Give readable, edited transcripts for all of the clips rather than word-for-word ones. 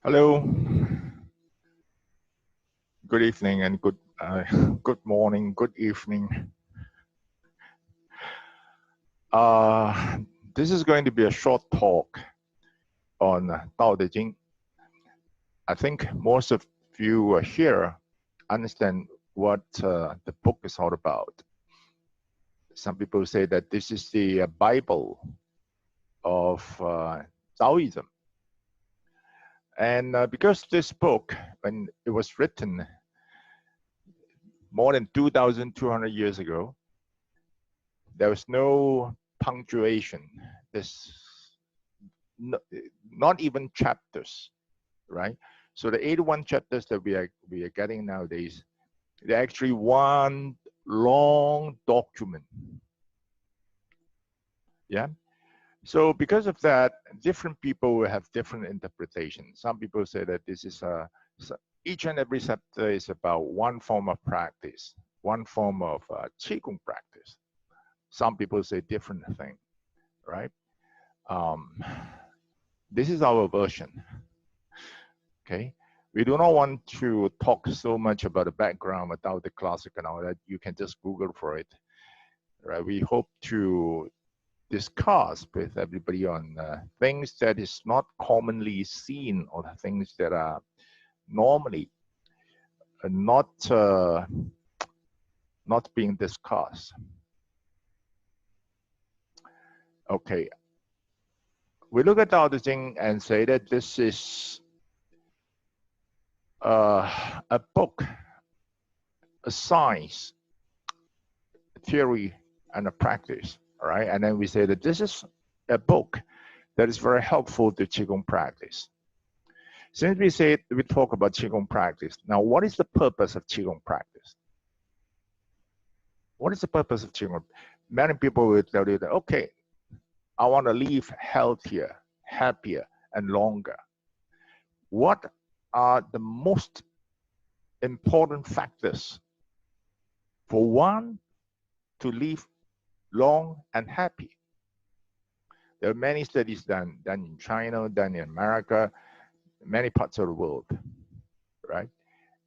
Hello, good evening and good morning, good evening. Uh, this is going to be a short talk on Dao De Jing. I think most of you here understand what the book is all about. Some people say that this is the Bible of Taoism. And because this book, when it was written more than 2,200 years ago, there was no punctuation. There's not even chapters, right? So the 81 chapters that we are getting nowadays, they're actually one long document. Yeah. So because of that, different people will have different interpretations. Some people say that this is each and every chapter is about one form of practice, one form of qigong practice. Some people say different thing, right? This is our version. Okay, we do not want to talk so much about the background without the classic and all that. You can just Google for it, right? We hope to discuss with everybody on things that is not commonly seen or things that are normally not being discussed. Okay, we look at Daodejing and say that this is a book, a science, a theory, and a practice. All right, and then we say that this is a book that is very helpful to qigong practice. Since we talk about qigong practice, now what is the purpose of qigong practice? What is the purpose of qigong? Many people will tell you that, okay, I want to live healthier, happier, and longer. What are the most important factors for one to live long and happy? There are many studies done in China, done in America, many parts of the world, right?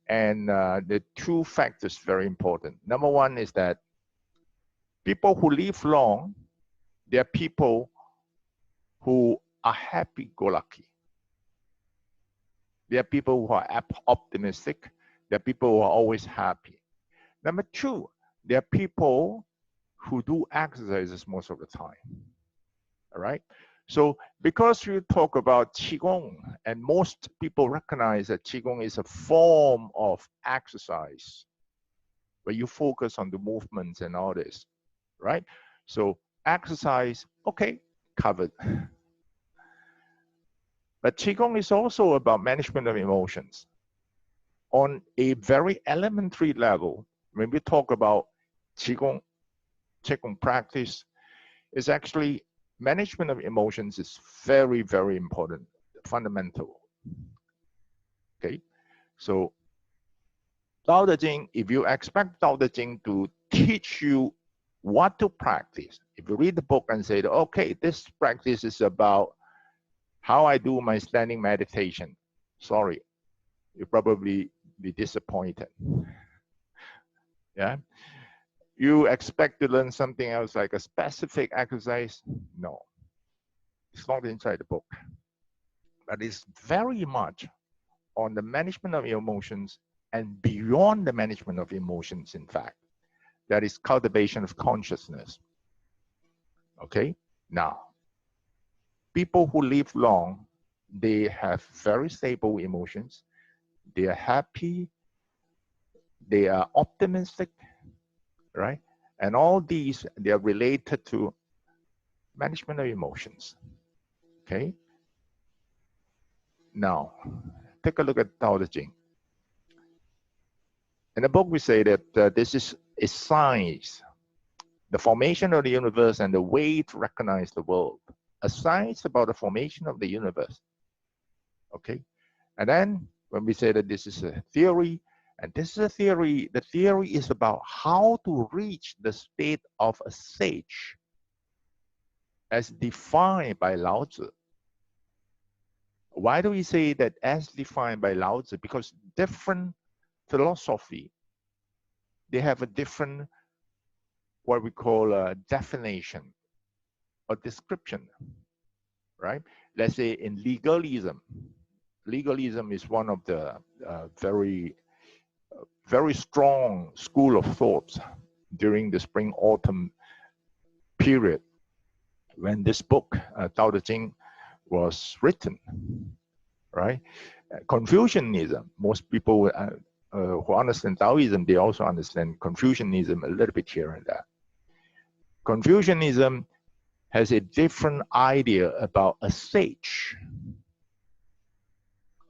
And the two factors very important. Number one is that people who live long, they're people who are happy-go-lucky. They are people who are optimistic. They are people who are always happy. Number two, they are people who do exercises most of the time. All right. So because you talk about Qigong, and most people recognize that Qigong is a form of exercise where you focus on the movements and all this, right? So exercise, okay, covered. But Qigong is also about management of emotions. On a very elementary level, when we talk about Qigong practice, is actually management of emotions is very, very important, fundamental. Okay, so Dao De Jing, if you expect Dao De Jing to teach you what to practice, if you read the book and say, okay, this practice is about how I do my standing meditation, sorry, you'll probably be disappointed. Yeah. You expect to learn something else like a specific exercise? No, it's not inside the book. But it's very much on the management of emotions and beyond the management of emotions, in fact. That is cultivation of consciousness. Okay? Now, people who live long, they have very stable emotions. They are happy. They are optimistic, right? And all these, they are related to management of emotions. Okay? Now, take a look at Daodejing. In the book, we say that this is a science, the formation of the universe and the way to recognize the world. A science about the formation of the universe. Okay? And then when we say that this is a theory, and this is a theory, the theory is about how to reach the state of a sage as defined by Lao Tzu. Why do we say that as defined by Lao Tzu? Because different philosophy, they have a different, what we call a definition or description, right? Let's say in legalism, legalism is one of the very strong school of thoughts during the spring-autumn period when this book, Dao De Jing, was written, right? Confucianism, most people who understand Taoism, they also understand Confucianism a little bit here and there. Confucianism has a different idea about a sage,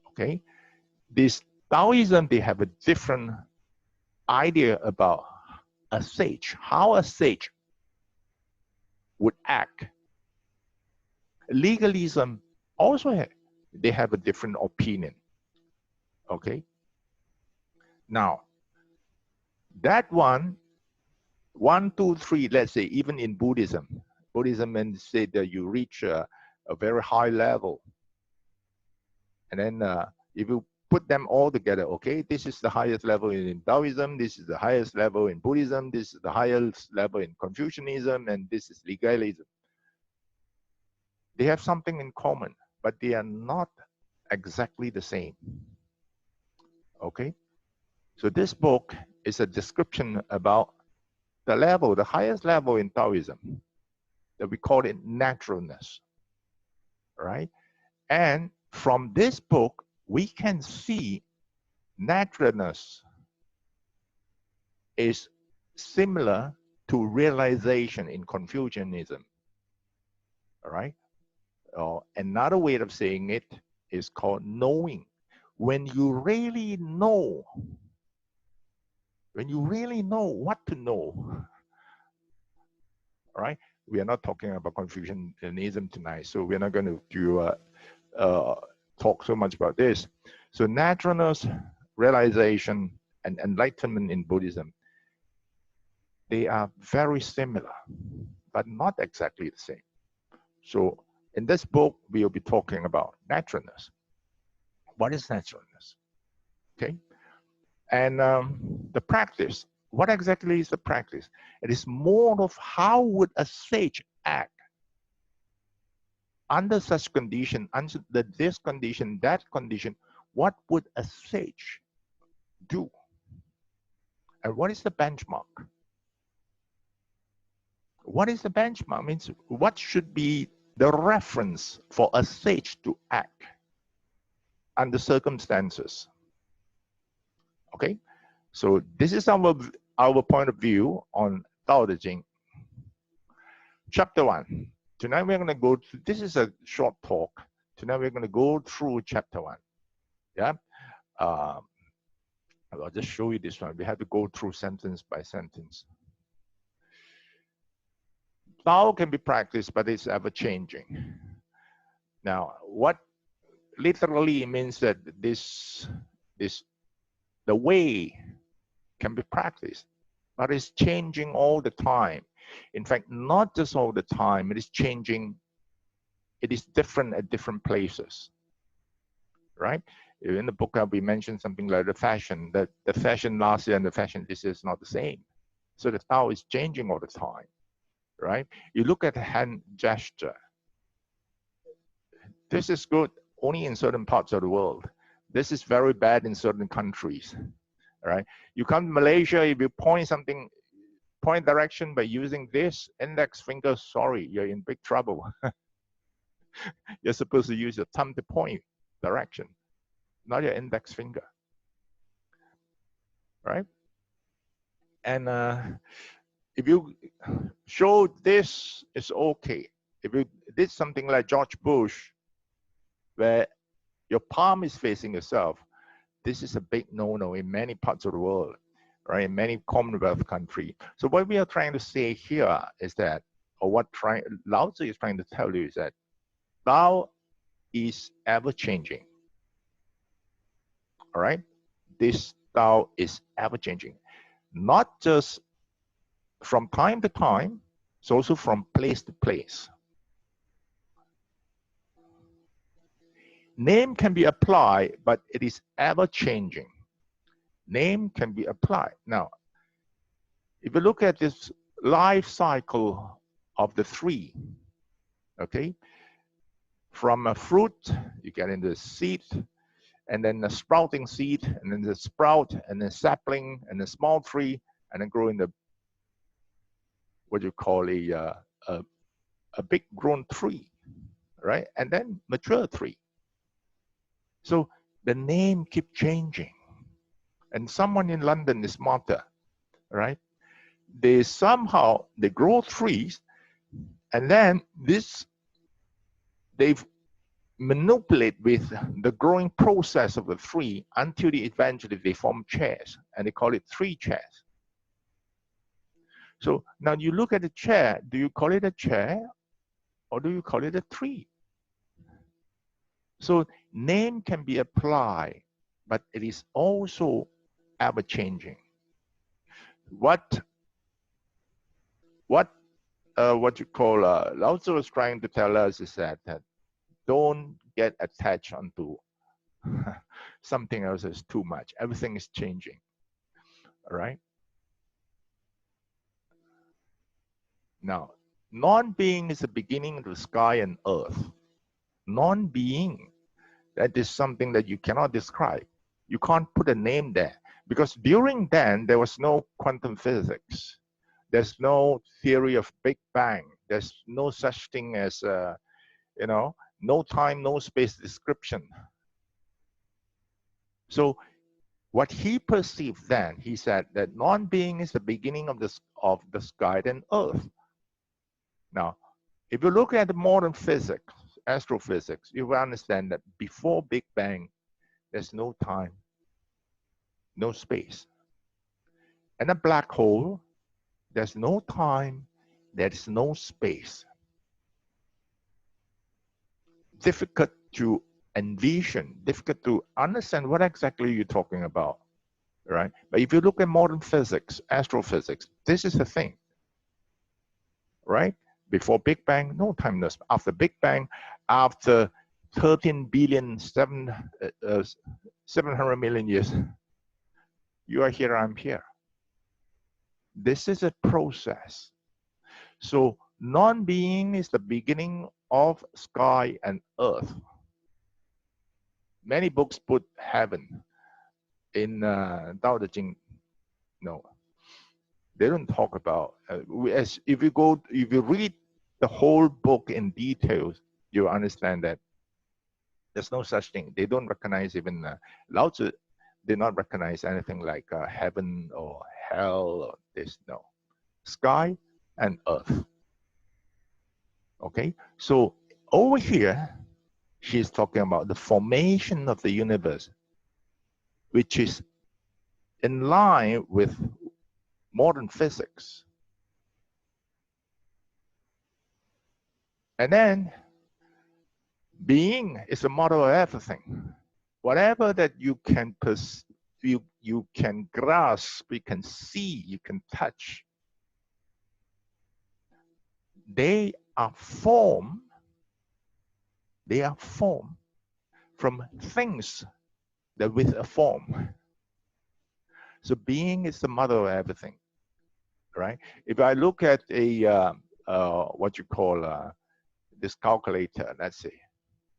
okay? This Taoism, they have a different idea about a sage, how a sage would act. Legalism also they have a different opinion, okay? Now, that one, 2, 3, let's say, even in Buddhism, and say that you reach a very high level, and then if you put them all together, okay, this is the highest level in Taoism, this is the highest level in Buddhism, this is the highest level in Confucianism, and this is legalism. They have something in common, but they are not exactly the same, okay? So this book is a description about the level, the highest level in Taoism, that we call it naturalness, right? And from this book, we can see naturalness is similar to realization in Confucianism, all right? Another way of saying it is called knowing. When you really know what to know, all right? We are not talking about Confucianism tonight, so we're not going to do talk so much about this. So naturalness, realization, and enlightenment in Buddhism, they are very similar, but not exactly the same. So in this book, we'll be talking about naturalness. What is naturalness? Okay. And the practice, what exactly is the practice? It is more of how would a sage act under such condition, under this condition, that condition. What would a sage do? And what is the benchmark? What is the benchmark? Means what should be the reference for a sage to act under circumstances? Okay, so this is our point of view on Daodejing. Chapter 1. Tonight we're going to go through, this is a short talk. Tonight we're going to go through chapter 1. Yeah. I'll just show you this one. We have to go through sentence by sentence. Tao can be practiced, but it's ever changing. Now, what literally means that the way can be practiced, but it's changing all the time. In fact, not just all the time, it is changing. It is different at different places, right? In the book, we mentioned something like the fashion, that the fashion last year and the fashion this year is not the same. So the Tao is changing all the time, right? You look at the hand gesture. This is good only in certain parts of the world. This is very bad in certain countries, right? You come to Malaysia, if you point direction by using this index finger, sorry, you're in big trouble. You're supposed to use your thumb to point direction, not your index finger, right? And if you show this, it's okay. If you did something like George Bush, where your palm is facing yourself, this is a big no-no in many parts of the world, right? In many Commonwealth countries. So what we are trying to say here is that, or what Lao Tzu is trying to tell you is that Tao is ever changing. All right? This Tao is ever changing. Not just from time to time, it's also from place to place. Name can be applied, but it is ever changing. Name can be applied. Now, if you look at this life cycle of the tree, okay, from a fruit, you get into the seed, and then the sprouting seed, and then the sprout, and then sapling, and the small tree, and then grow into what you call a big grown tree, right? And then mature tree. So the name keep changing. And someone in London is smarter, right? They grow trees, and then they've manipulate with the growing process of the tree until eventually they form chairs, and they call it tree chairs. So now you look at a chair, do you call it a chair or do you call it a tree? So name can be applied, but it is also ever changing. What you call Lao Tzu is trying to tell us is that don't get attached onto something else is too much. Everything is changing. All right. Now, non-being is the beginning of the sky and earth. Non-being, that is something that you cannot describe. You can't put a name there because during then there was no quantum physics. There's no theory of Big Bang. There's no such thing as no time, no space description. So what he perceived then, he said that non-being is the beginning of the sky and earth. Now, if you look at the modern physics, astrophysics, you will understand that before Big Bang, there's no time, no space. And a black hole, there's no time, there's no space. Difficult to envision, difficult to understand what exactly you're talking about, right? But if you look at modern physics, astrophysics, this is the thing, right? Before Big Bang, no time, no space. After Big Bang, after 13 billion, 700 million years, you are here, I'm here. This is a process. So non-being is the beginning of sky and earth. Many books put heaven in Daodejing. No, they don't talk about. If you read the whole book in details, you understand that there's no such thing. They don't recognize even Lao Tzu did not recognize anything like heaven or hell or this. No, sky and earth. Okay, so over here, she's talking about the formation of the universe, which is in line with modern physics. And then being is the model of everything. Whatever that you can you can grasp, you can see, you can touch, they are formed from things that with a form. So being is the mother of everything, right? If I look at a what you call this calculator, let's see,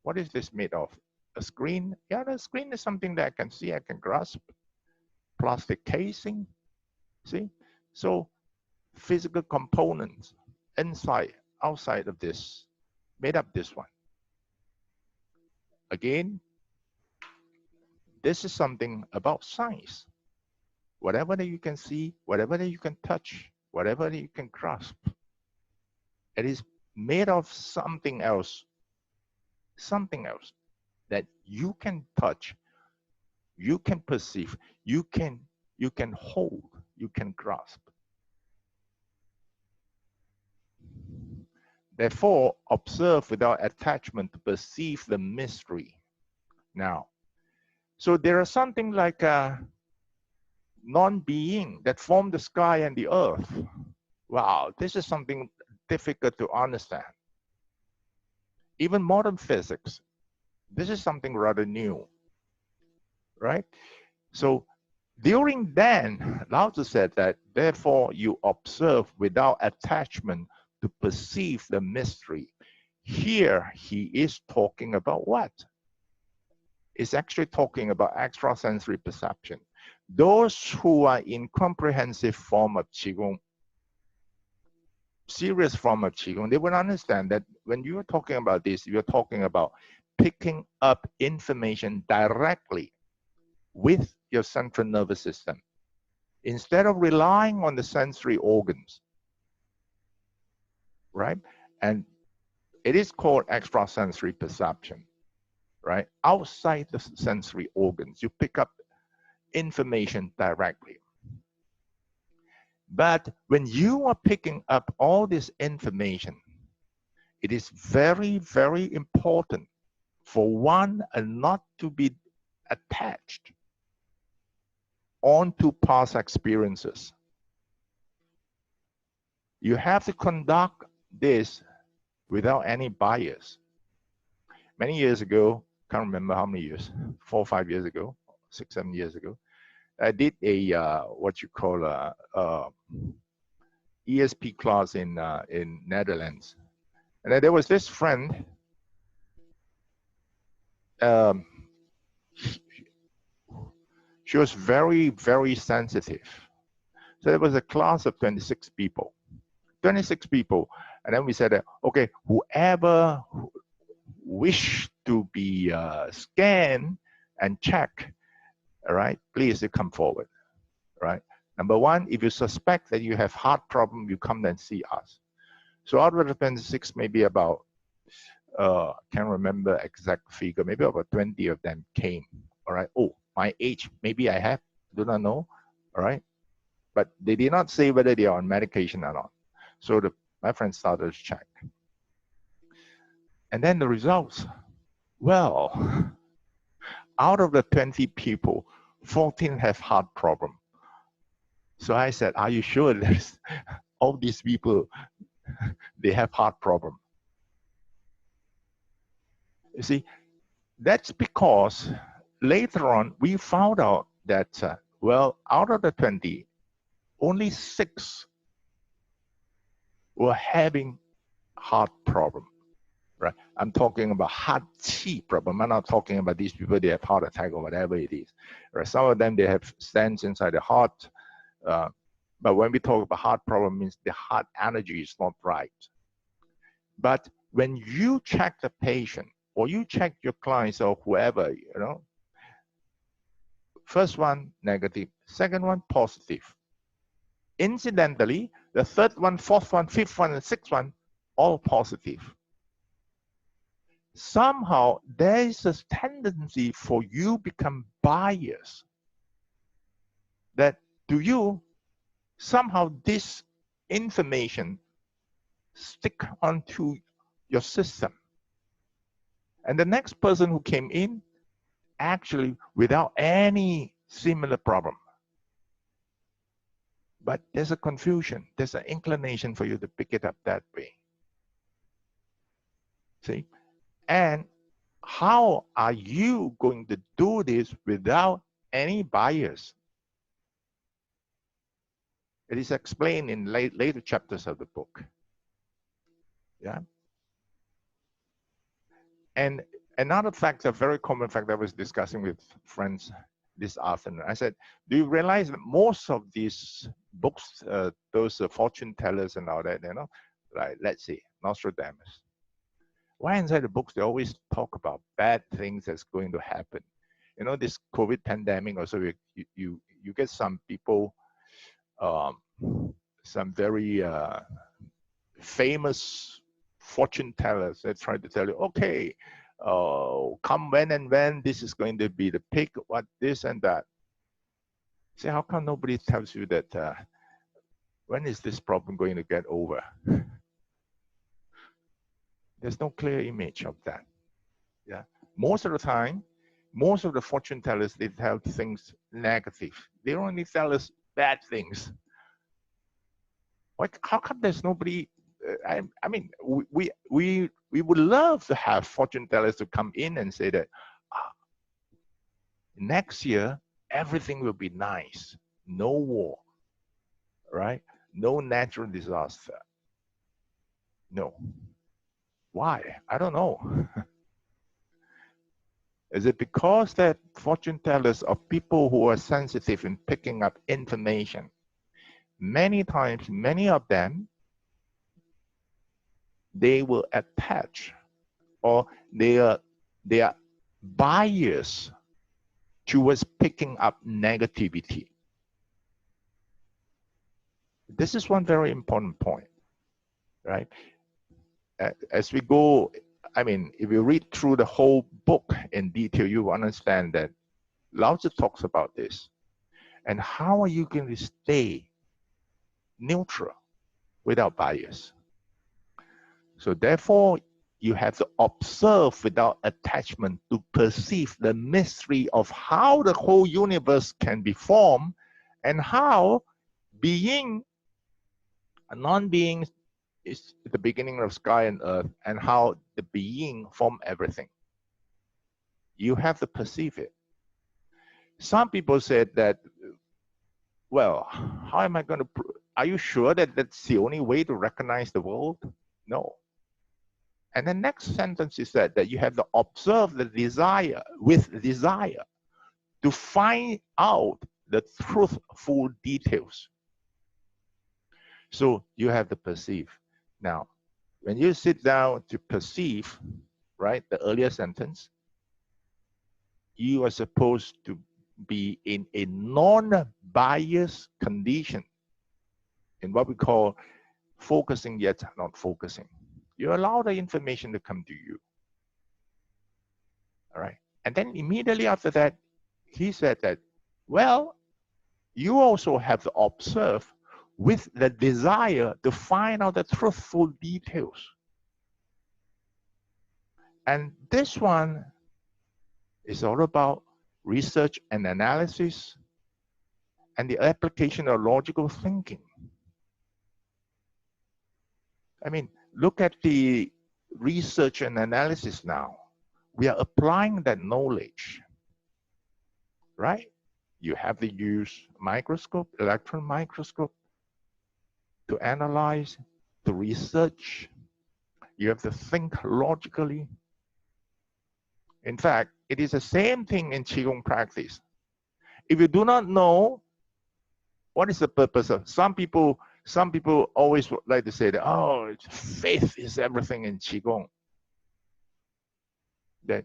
what is this made of? A screen? Yeah, the screen is something that I can see, I can grasp. Plastic casing, see? So physical components inside, outside of this, made up this one. Again, this is something about science. Whatever that you can see, whatever that you can touch, whatever that you can grasp, it is made of something else that you can touch, you can perceive, you can hold, you can grasp. Therefore, observe without attachment to perceive the mystery. Now, so there are something like a non-being that form the sky and the earth. Wow, this is something difficult to understand. Even modern physics, This is something rather new, right? So during then, Lao Tzu said that, therefore you observe without attachment to perceive the mystery. Here he is talking about what? Is actually talking about extrasensory perception. Those who are in comprehensive form of Qigong, serious form of Qigong, they will understand that when you're talking about this, you're talking about picking up information directly with your central nervous system instead of relying on the sensory organs, right? And it is called extrasensory perception, right? Outside the sensory organs, you pick up information directly. But when you are picking up all this information, it is very, very important for one not to be attached onto past experiences. You have to conduct this without any bias. Many years ago, can't remember how many years, 4 or 5 years ago, 6, 7 years ago, I did a what you call a ESP class in Netherlands, and then there was this friend. Um, she was very, very sensitive. So there was a class of 26 people. 26 people, and then we said, okay, whoever wish to be scanned and checked, all right, please come forward, right? Number one, if you suspect that you have heart problem, you come and see us. So out of the 26, maybe about, can't remember exact figure, maybe about 20 of them came, all right? Oh, my age, maybe I have, do not know, all right? But they did not say whether they are on medication or not. So my friend started to check. And then the results, well, out of the 20 people, 14 have heart problem. So I said, are you sure that all these people, they have heart problem? You see, that's because later on, we found out that, well, out of the 20, only 6 were having heart problem. Right? I'm talking about heart qi problem. I'm not talking about these people, they have heart attack or whatever it is. Right? Some of them, they have stents inside the heart. But when we talk about heart problem, means the heart energy is not right. But when you check the patient or you check your clients or whoever, you know, first one negative, second one positive. Incidentally, the third one, fourth one, fifth one, and sixth one, all positive. Somehow there is a tendency for you become biased, that to you somehow this information stick onto your system, and the next person who came in actually without any similar problem, but there's a confusion, there's an inclination for you to pick it up that way. See, and how are you going to do this without any bias? It is explained in later chapters of the book. Yeah. And another fact, a very common fact I was discussing with friends this afternoon, I said, do you realize that most of these books, those fortune tellers and all that, you know, like let's say Nostradamus, why inside the books they always talk about bad things that's going to happen? You know, this COVID pandemic also, you get some people, some very famous fortune tellers that try to tell you, okay, come when and when this is going to be the peak, what this and that. See, how come nobody tells you that when is this problem going to get over? There's no clear image of that. Yeah, most of the time, most of the fortune tellers, they tell things negative. They only tell us bad things. Like, how come there's nobody? I mean, we We would love to have fortune tellers to come in and say that next year, everything will be nice. No war, right? No natural disaster. No. Why? I don't know. Is it because that fortune tellers are people who are sensitive in picking up information? Many times, many of them, they will attach, or they are biased towards picking up negativity. This is one very important point, right? As we go, I mean, if you read through the whole book in detail, you will understand that Lao Tzu talks about this. And how are you going to stay neutral without bias? So therefore, you have to observe without attachment to perceive the mystery of how the whole universe can be formed and how being and non-being is the beginning of sky and earth, and how the being form everything. You have to perceive it. Some people said that, well, how am I going to, are you sure that that's the only way to recognize the world? No. And the next sentence is that you have to observe the desire with desire to find out the truthful details. So you have to perceive. Now, when you sit down to perceive, right, the earlier sentence, you are supposed to be in a non-biased condition, in what we call focusing yet not focusing. You allow the information to come to you. All right. And then immediately after that, he said that, well, you also have to observe with the desire to find out the truthful details. And this one is all about research and analysis and the application of logical thinking. I mean, look at the research and analysis now. We are applying that knowledge, right? You have to use microscope, electron microscope, to analyze, to research. You have to think logically. In fact, it is the same thing in Qigong practice. If you do not know what is the purpose of, some people always like to say that, oh, faith is everything in Qigong. Then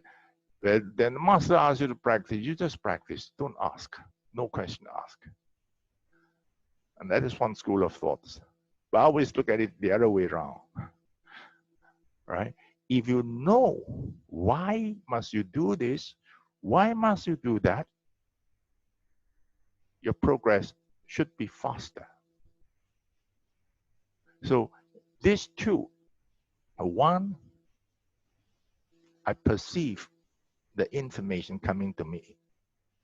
the master asks you to practice, you just practice, don't ask. No question asked. And that is one school of thoughts. But I always look at it the other way around, right? If you know why must you do this, why must you do that, your progress should be faster. So these two, one, I perceive the information coming to me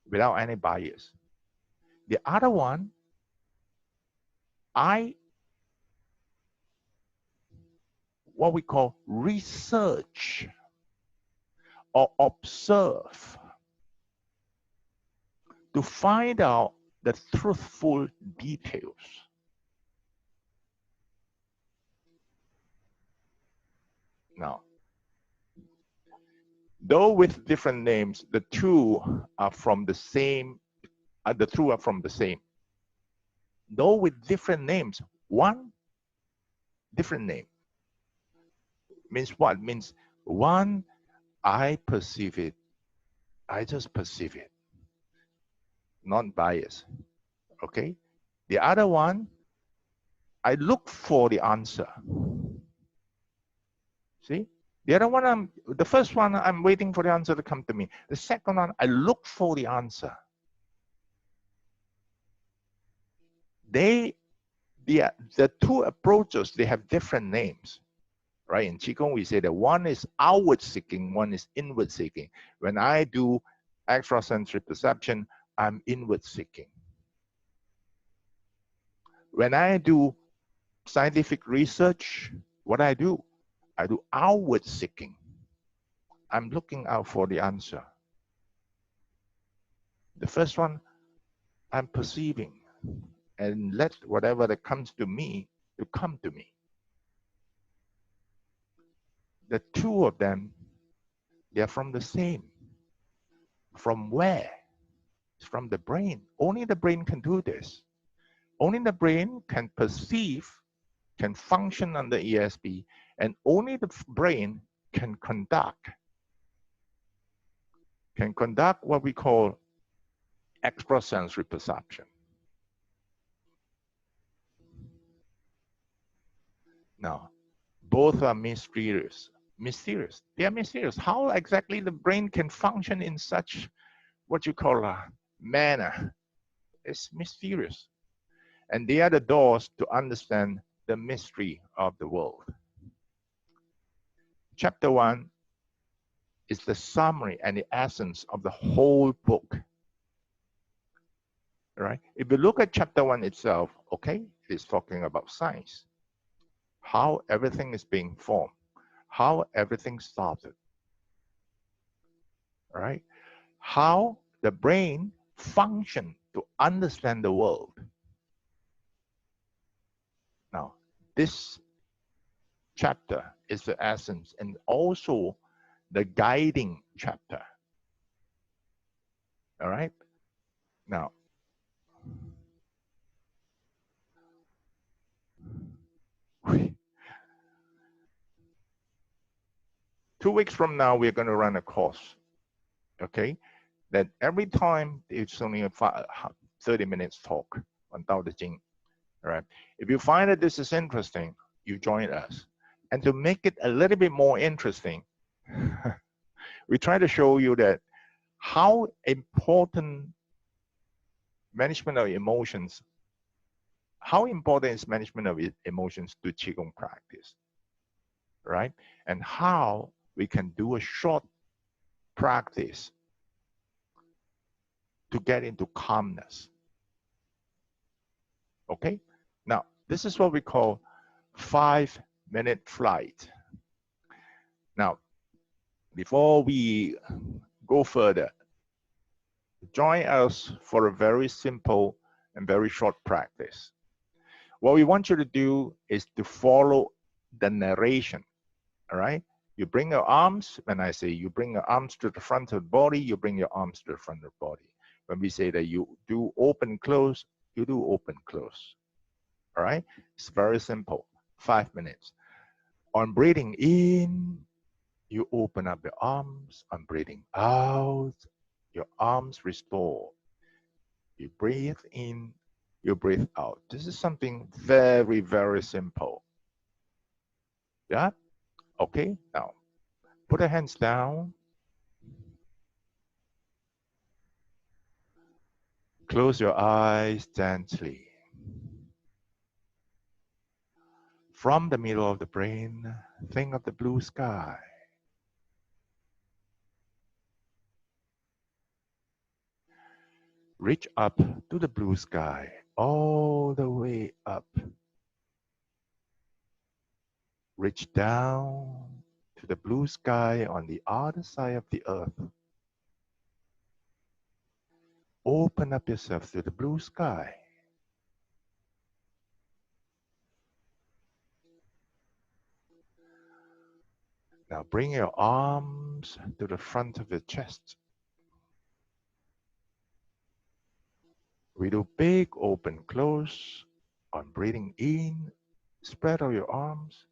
without any bias. The other one, I, what we call research or observe to find out the truthful details. Now, though with different names, the two are from the same, the two are from the same. Though with different names, one different name. Means what? Means one, I perceive it. I just perceive it. Non-biased. Okay? The other one, I look for the answer. See? The other one, the first one, I'm waiting for the answer to come to me. The second one, I look for the answer. The two approaches, they have different names. Right? In Qigong, we say that one is outward seeking, one is inward seeking. When I do extrasensory perception, I'm inward seeking. When I do scientific research, what I do, I do outward seeking. I'm looking out for the answer. The first one, I'm perceiving and let whatever that comes to me to come to me. The two of them, they are from the same. From where? It's from the brain. Only the brain can do this. Only the brain can perceive, can function under ESP, and only the brain can conduct what we call extrasensory perception. Now, both are mysterious. Mysterious. They are mysterious. How exactly the brain can function in such what you call a manner is mysterious. And they are the doors to understand the mystery of the world. Chapter 1 is the summary and the essence of the whole book. Right? If you look at chapter 1 itself, okay, it's talking about science, how everything is being formed, how everything started, right? How the brain functions to understand the world. Now, this chapter is the essence and also the guiding chapter. All right? Now, 2 weeks from now, we're going to run a course, okay? That every time it's only a 30 minutes talk on Dao De Jing, all right? If you find that this is interesting, you join us. And to make it a little bit more interesting, we try to show you that how important management of emotions, how important is management of emotions to Qigong practice, right? And how we can do a short practice to get into calmness. Okay? Now, this is what we call 5-minute flight. Now, before we go further, join us for a very simple and very short practice. What we want you to do is to follow the narration, all right? You bring your arms, when I say you bring your arms to the front of the body, you bring your arms to the front of the body. When we say that you do open, close, you do open, close, all right? It's very simple, 5 minutes. On breathing in, you open up your arms. On breathing out, your arms restore. You breathe in, you breathe out. This is something very, very simple. Yeah? Okay, now put your hands down. Close your eyes gently. From the middle of the brain, think of the blue sky. Reach up to the blue sky, all the way up. Reach down to the blue sky on the other side of the earth. Open up yourself to the blue sky. Now bring your arms to the front of your chest. We do big open close. On breathing in, spread out your arms.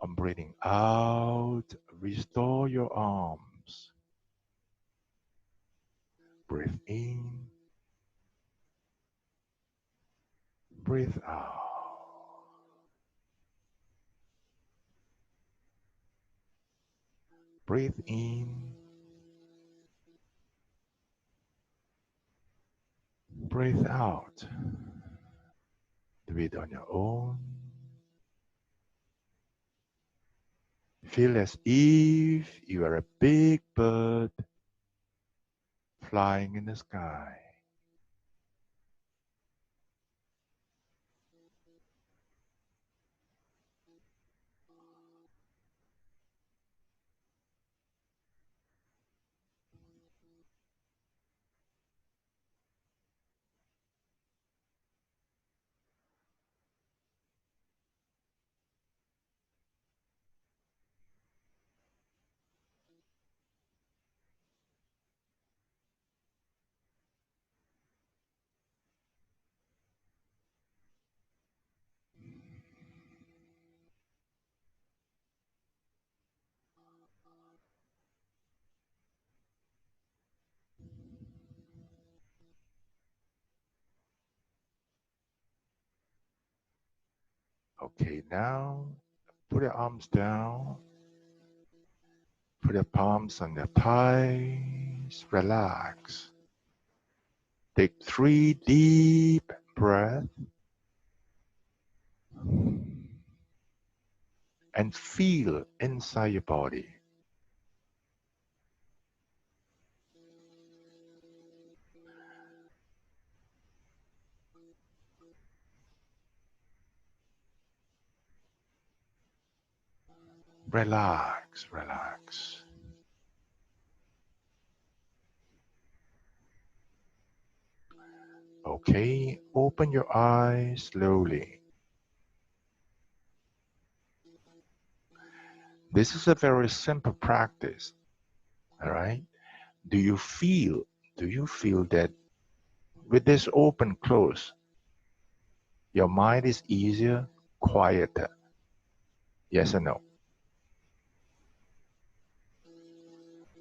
On breathing out, restore your arms. Breathe in, breathe out. Breathe in, breathe out. Do it on your own. Feel as if you are a big bird flying in the sky. Okay, now put your arms down. Put your palms on your thighs. Relax. Take 3 deep breaths and feel inside your body. Relax, relax. Okay, open your eyes slowly. This is a very simple practice. All right? Do you feel that with this open close, your mind is easier, quieter? Yes or no?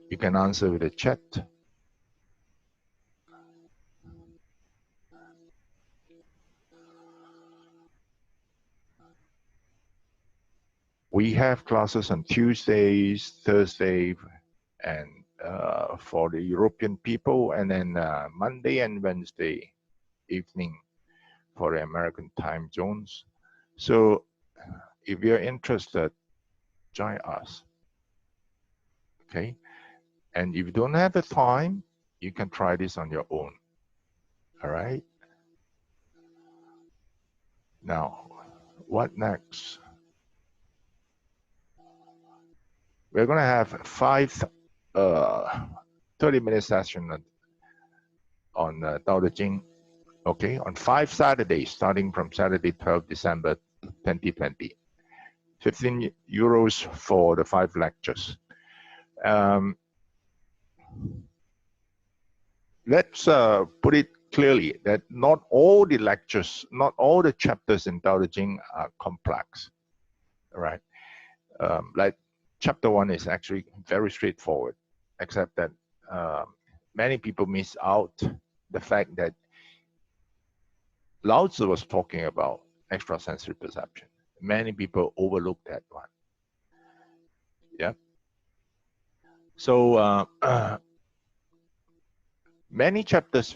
You can answer with a chat. We have classes on Tuesdays, Thursday, and for the European people, and then Monday and Wednesday evening for the American time zones. So if you're interested, join us. Okay? And if you don't have the time, you can try this on your own. All right? Now, what next? We're going to have 30-minute session on Dao De Jing, okay, on 5 Saturdays, starting from Saturday, 12 December 2020. 15 euros for the 5 lectures. Let's put it clearly that not all the lectures, not all the chapters in Daodejing are complex, right? Like chapter 1 is actually very straightforward, except that many people miss out the fact that Lao Tzu was talking about extrasensory perception. Many people overlook that one. Yeah. So many chapters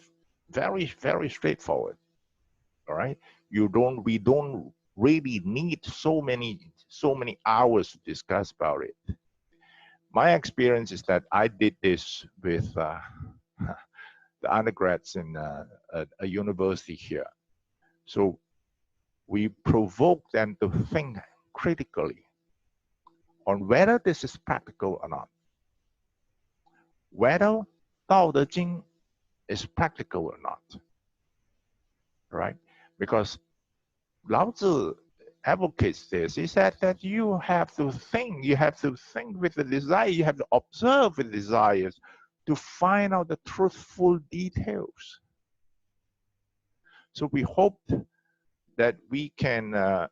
very straightforward. All right. We don't really need so many hours to discuss about it. My experience is that I did this with the undergrads in a university here. So we provoke them to think critically on whether this is practical or not. Whether Dao De Jing is practical or not, right? Because Lao Tzu advocates this. He said that you have to think with the desire, you have to observe with desires to find out the truthful details. So we hope that we can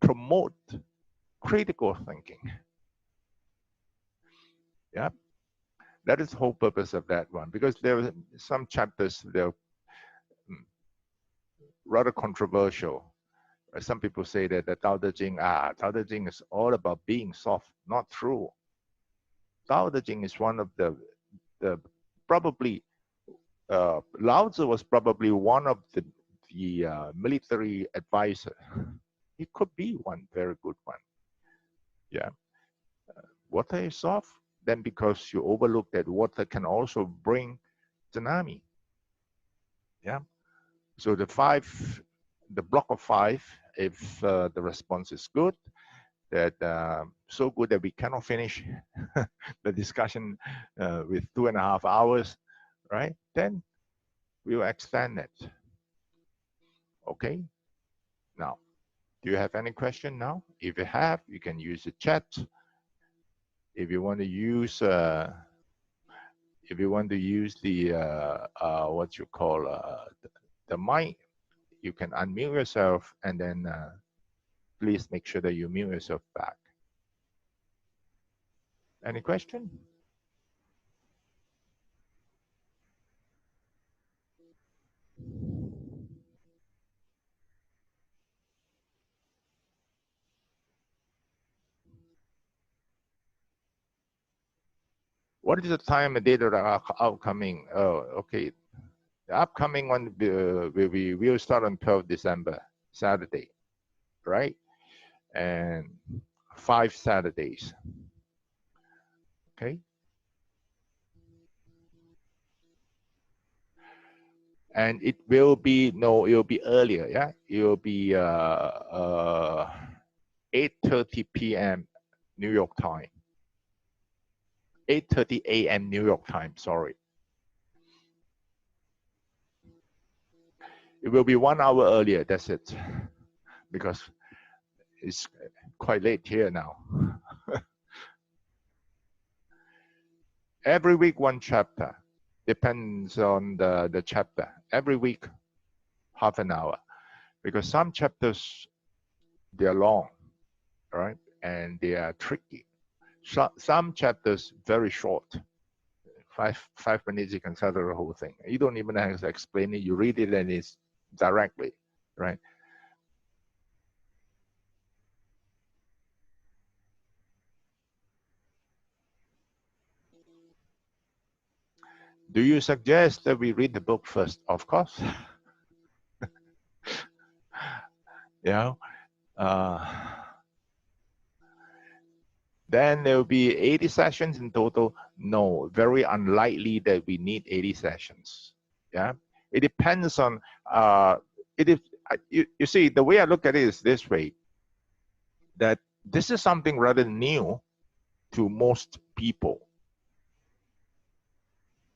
promote critical thinking. Yeah, that is the whole purpose of that one, because there are some chapters that are rather controversial. Some people say that the Dao De Jing is all about being soft. Not true. Dao De Jing is one of the probably Lao Tzu was probably one of the military advisor. He could be one very good one. Yeah. Water is soft, then because you overlook that water can also bring tsunami. Yeah. So the block of 5, if the response is good, that so good that we cannot finish the discussion with 2.5 hours, right? Then we'll extend it. Okay. Now, do you have any question now? If you have, you can use the chat. If you want to use the what you call the mic, you can unmute yourself, and then please make sure that you mute yourself back. Any question? What is the time and date of the upcoming? Oh, okay. The upcoming one will start on 12th December, Saturday, right? And 5 Saturdays. Okay. And it will be, no, it will be earlier, yeah? It will be 8:30 p.m. New York time. 8:30 a.m. New York time, sorry. It will be 1 hour earlier, that's it. Because it's quite late here now. Every week, 1 chapter. Depends on the chapter. Every week, half an hour. Because some chapters, they're long, right? And they are tricky. Some chapters, very short. 5 minutes, you can settle the whole thing. You don't even have to explain it. You read it and it's directly, right? Do you suggest that we read the book first? Of course. Yeah. Then there will be 80 sessions in total. No, very unlikely that we need 80 sessions. Yeah. It depends on, it is, you see, the way I look at it is this way, that this is something rather new to most people.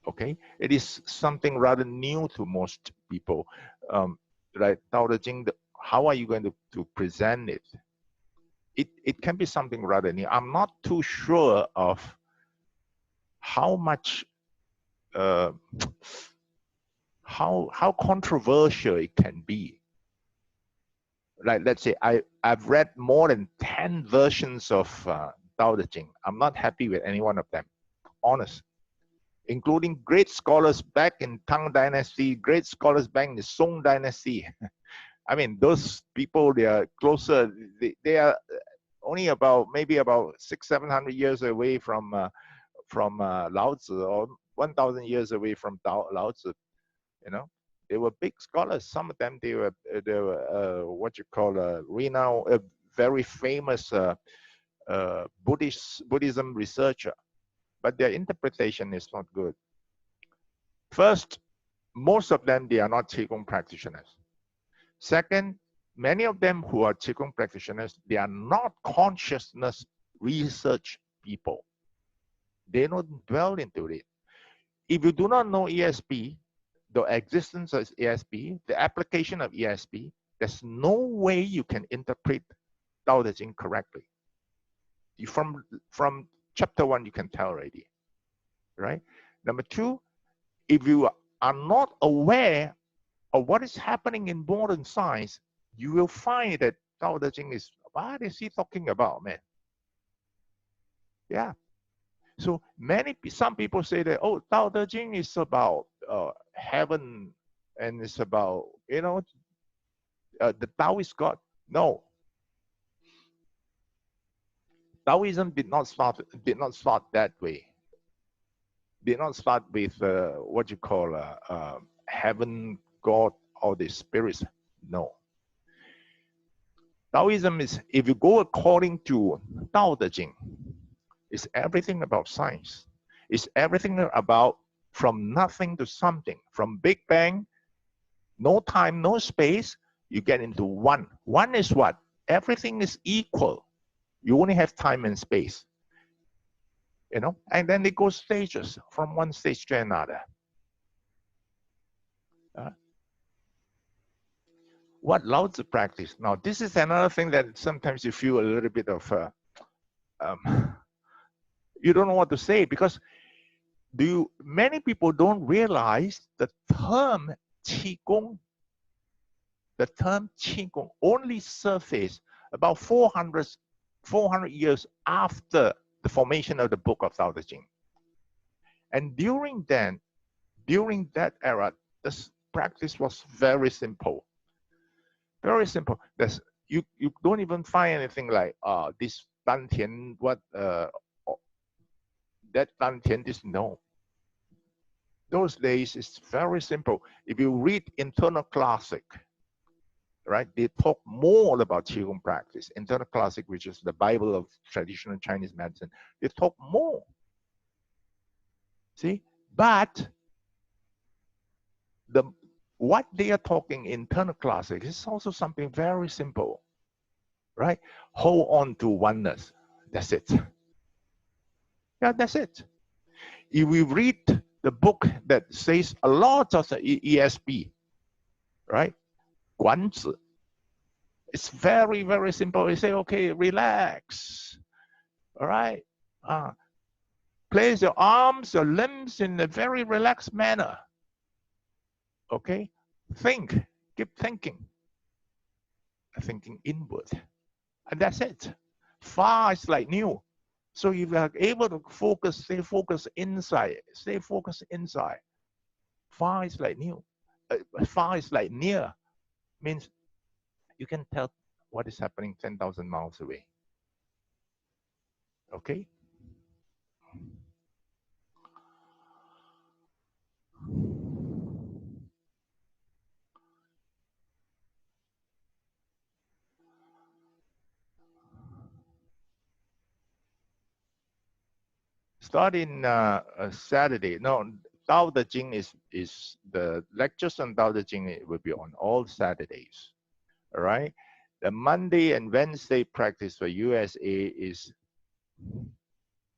Okay, it is something rather new to most people. Like Daodejing, how are you going to present it? It can be something rather new. I'm not too sure of how much, how controversial it can be. Like, let's say I've read more than 10 versions of Daodejing. I'm not happy with any one of them, honest. Including great scholars back in Tang Dynasty, great scholars back in the Song Dynasty. I mean, those people, they are closer, they are only about, maybe about 600-700 years away from Lao Tzu, or 1,000 years away from Lao Tzu, you know. They were big scholars. Some of them, they were what you call renowned, very famous Buddhism researcher, but their interpretation is not good. First, most of them, they are not Qigong practitioners. Second, many of them who are Qigong practitioners, they are not consciousness research people. They don't dwell into it. If you do not know ESP, the existence of ESP, the application of ESP, there's no way you can interpret Dao De Jing correctly. From chapter 1, you can tell already, right? Number 2, if you are not aware of what is happening in modern science, you will find that Dao De Jing is, what is he talking about, man? Yeah. So some people say that, oh, Dao De Jing is about heaven, and it's about, you know, the Tao is God. No. Taoism did not start that way. Did not start with what you call heaven, God, or the spirits. No. Taoism is, if you go according to Dao De Jing, it's everything about science. It's everything about from nothing to something. From Big Bang, no time, no space, you get into one. One is what? Everything is equal. You only have time and space. You know, and then it goes stages from one stage to another. What Lao Tzu practice? Now, this is another thing that sometimes you feel a little bit of, you don't know what to say, because many people don't realize the term Qigong, only surfaced about 400 years after the formation of the book of Dao De Jing. And during that era, this practice was very simple. Very simple. You don't even find anything like this Dantian, what deadline 10 is no. Those days it's very simple. If you read internal classic, right, they talk more about Qigong practice. Internal classic, which is the Bible of traditional Chinese medicine, they talk more. See, but what they are talking internal classic is also something very simple, right? Hold on to oneness. That's it. Yeah, that's it. If we read the book that says a lot of ESP, right? 管子, it's very, very simple. You say, okay, relax. All right. Place your arms, your limbs in a very relaxed manner. Okay. Think. Keep thinking. Thinking inward. And that's it. Far is like new. So if you are able to focus, stay focused inside, stay focused inside. Far is like new. Far is like near. Means you can tell what is happening 10,000 miles away. Okay? Starting Saturday. No, Dao De Jing is the lectures on Dao De Jing will be on all Saturdays. All right. The Monday and Wednesday practice for USA is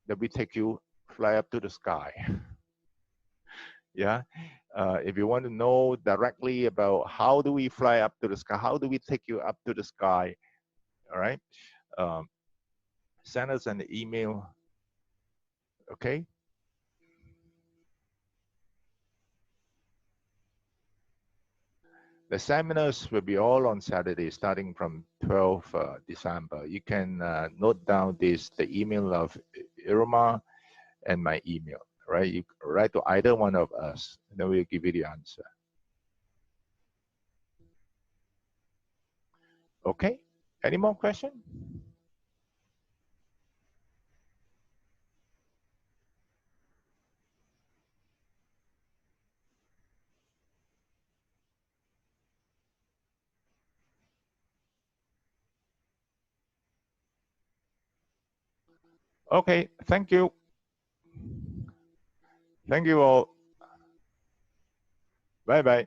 that we take you fly up to the sky. Yeah. If you want to know directly about how do we fly up to the sky, how do we take you up to the sky, all right, send us an email. Okay. The seminars will be all on Saturday, starting from 12 December. You can note down the email of Irma and my email, right? You write to either one of us, and then we'll give you the answer. Okay, any more questions? Okay, thank you. Thank you all. Bye-bye.